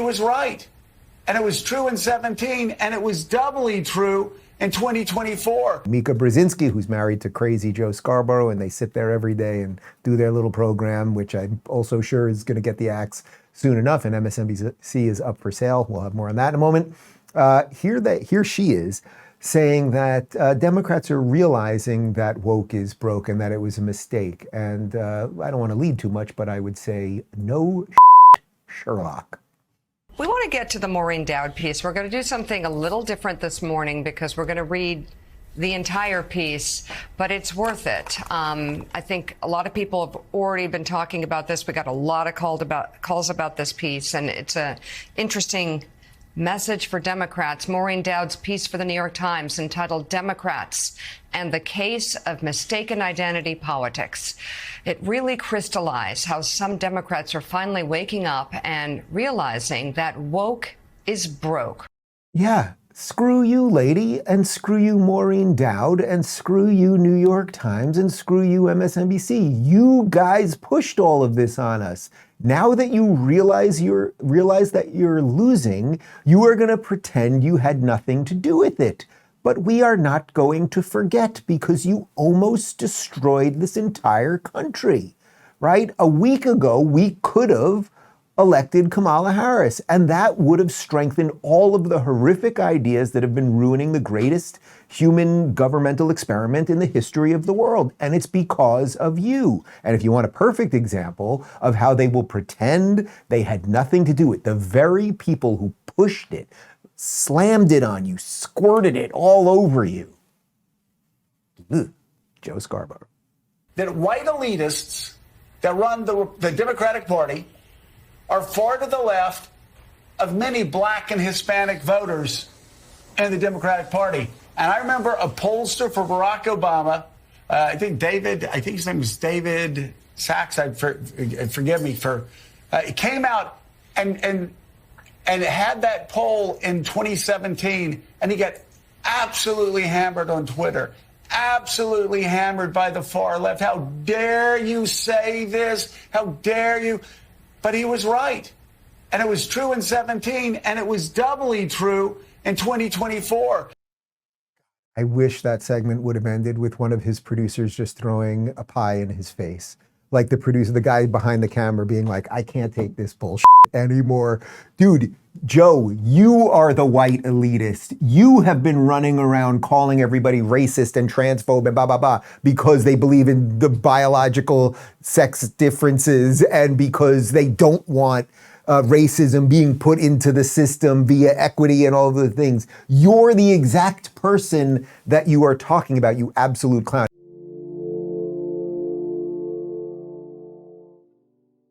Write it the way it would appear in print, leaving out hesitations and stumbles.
was right. And it was true in 17, and it was doubly true in 2024. Mika Brzezinski, who's married to crazy Joe Scarborough, and they sit there every day and do their little program, which I'm also sure is going to get the axe soon enough, and MSNBC is up for sale. We'll have more on that in a moment. Here she is saying that Democrats are realizing that woke is broken, that it was a mistake. And I don't want to lead too much, but I would say no Sherlock. We want to get to the Maureen Dowd piece. We're going to do something a little different this morning because we're going to read the entire piece, but it's worth it. I think a lot of people have already been talking about this. We got a lot of calls about this piece, and it's an interesting message for Democrats. Maureen Dowd's piece for the New York Times entitled Democrats and the Case of Mistaken Identity Politics. It really crystallized how some Democrats are finally waking up and realizing that woke is broke. Yeah, screw you, lady, and screw you, Maureen Dowd, and screw you, New York Times, and screw you, MSNBC. You guys pushed all of this on us. Now that you realize that you're losing, you are going to pretend you had nothing to do with it. But we are not going to forget, because you almost destroyed this entire country, right? A week ago, we could have elected Kamala Harris, and that would have strengthened all of the horrific ideas that have been ruining the greatest human governmental experiment in the history of the world. And it's because of you. And if you want a perfect example of how they will pretend they had nothing to do with it, the very people who pushed it, slammed it on you, squirted it all over you. Ugh, Joe Scarborough. That white elitists that run the Democratic Party are far to the left of many black and Hispanic voters in the Democratic Party. And I remember a pollster for Barack Obama, I think his name was David Sachs, forgive me for, came out and had that poll in 2017, and he got absolutely hammered on Twitter. Absolutely hammered by the far left. How dare you say this? How dare you? But he was right. And it was true in 17, and it was doubly true in 2024. I wish that segment would have ended with one of his producers just throwing a pie in his face. Like the producer, the guy behind the camera being like, I can't take this bullshit anymore. Dude, Joe, you are the white elitist. You have been running around calling everybody racist and transphobe and blah, blah, blah, because they believe in the biological sex differences and because they don't want racism being put into the system via equity and all of the things. You're the exact person that you are talking about, you absolute clown.